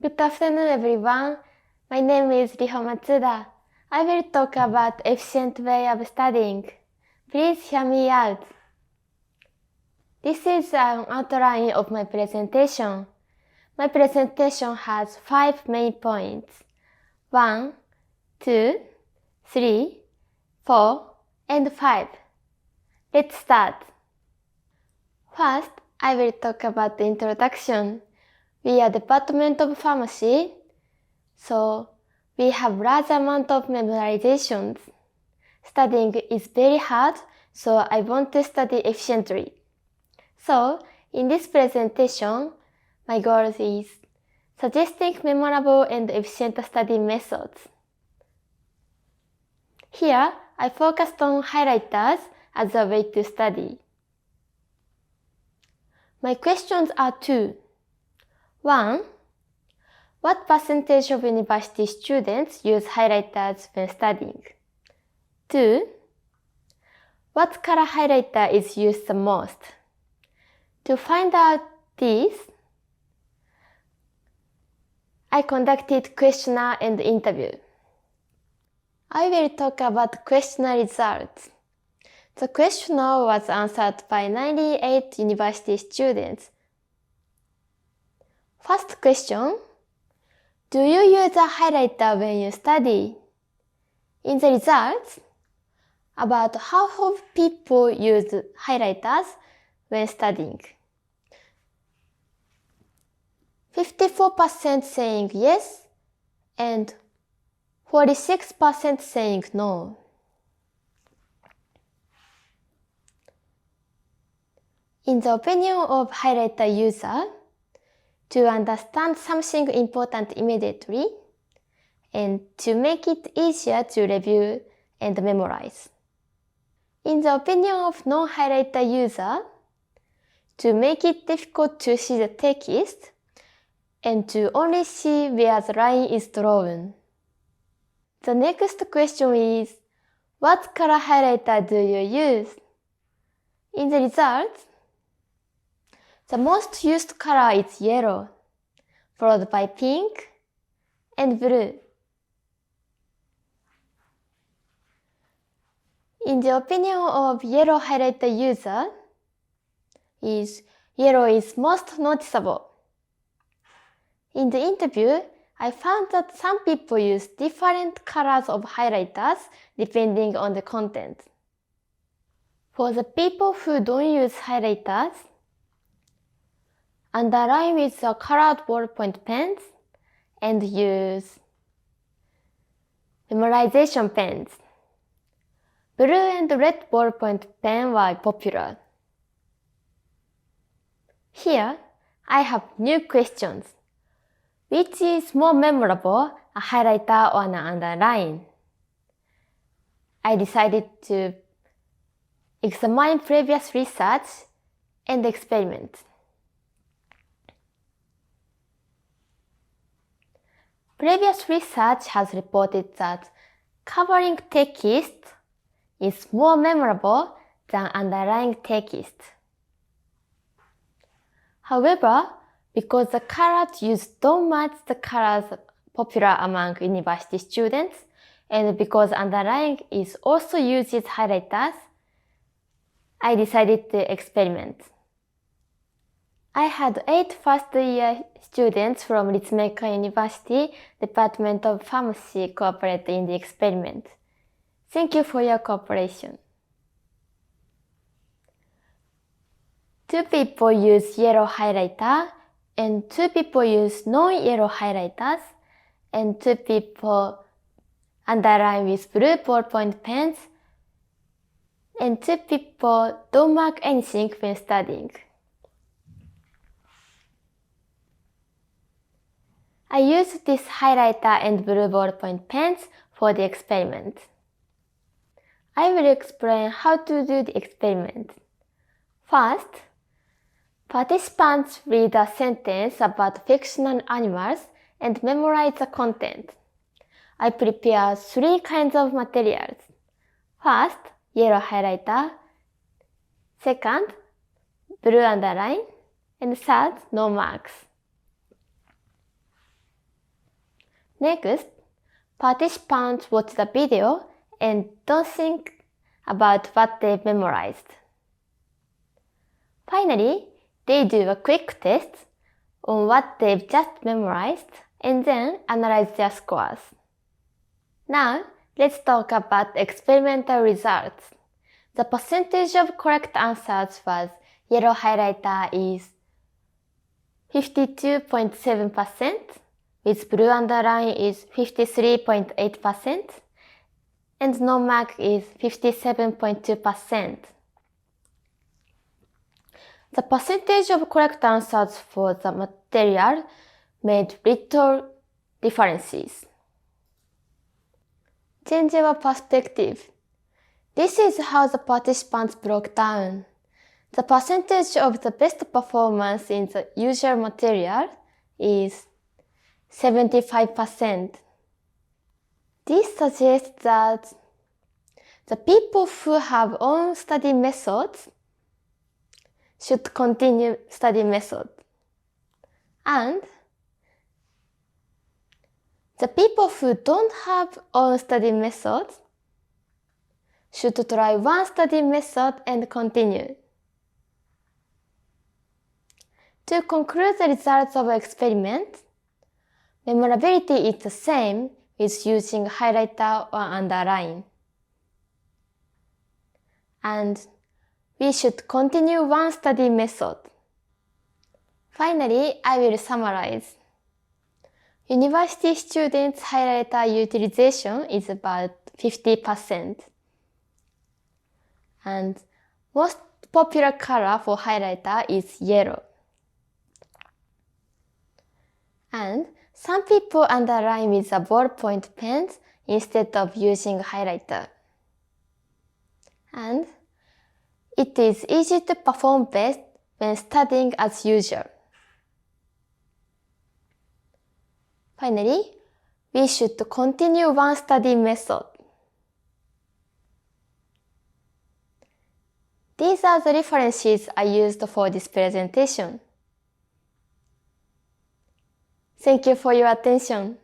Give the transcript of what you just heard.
Good afternoon, everyone. My name is Riho Matsuda. I will talk about efficient way of studying. Please hear me out. This is an outline of my presentation. My presentation has 5 main points. 1, 2, 3, 4, and 5. Let's start. First, I will talk about the introduction. We are Department of Pharmacy, so we have large amount of memorizations. Studying is very hard, so I want to study efficiently. So, in this presentation, my goal is suggesting memorable and efficient study methods. Here, I focused on highlighters as a way to study. My questions are 2. 1. What percentage of university students use highlighters when studying? 2. What color highlighter is used the most? To find out this, I conducted questionnaire and interview. I will talk about questionnaire results. The questionnaire was answered by 98 university students. First question. Do you use a highlighter when you study? In the results, about half of people use highlighters when studying. 54% saying yes and 46% saying no. In the opinion of highlighter user, to understand something important immediately and to make it easier to review and memorize. In the opinion of non-highlighter user, to make it difficult to see the text and to only see where the line is drawn. The next question is, what color highlighter do you use? In the results, the most used color is yellow, followed by pink and blue. In the opinion of yellow highlighter user, yellow is most noticeable. In the interview, I found that some people use different colors of highlighters depending on the content. For the people who don't use highlighters, underline with the colored ballpoint pens and use memorization pens. Blue and red ballpoint pen were popular. Here, I have new questions. Which is more memorable, a highlighter or an underline? I decided to examine previous research and experiments. Previous research has reported that covering text is more memorable than underlying text. However, because the colors used don't match the colors popular among university students, and because underlying is also used as highlighters, I decided to experiment. I had 8 first-year students from立命館 University, Department of Pharmacy cooperate in the experiment. Thank you for your cooperation. 2 people use yellow highlighter, and 2 people use non-yellow highlighters, and 2 people underline with blue ballpoint pens, and 2 people don't mark anything when studying. I used this highlighter and blue ballpoint pens for the experiment. I will explain how to do the experiment. First, participants read a sentence about fictional animals and memorize the content. I prepare 3 kinds of materials. First, yellow highlighter. Second, blue underline. And third, no marks. Next, participants watch the video and don't think about what they've memorized. Finally, they do a quick test on what they've just memorized and then analyze their scores. Now, let's talk about experimental results. The percentage of correct answers was yellow highlighter is 52.7%, with blue underline is 53.8%, and no mark is 57.2%. The percentage of correct answers for the material made little differences. Change our perspective. This is how the participants broke down. The percentage of the best performance in the usual material is 75%. This suggests that the people who have own study methods should continue study method. And the people who don't have own study methods should try one study method and continue. To conclude the results of our experiment, memorability is the same with using highlighter or underline. And we should continue one study method. Finally, I will summarize. University students' highlighter utilization is about 50%. And most popular color for highlighter is yellow. And some people underline with a ballpoint pen instead of using highlighter. And it is easy to perform best when studying as usual. Finally, we should continue one study method. These are the references I used for this presentation. Thank you for your attention.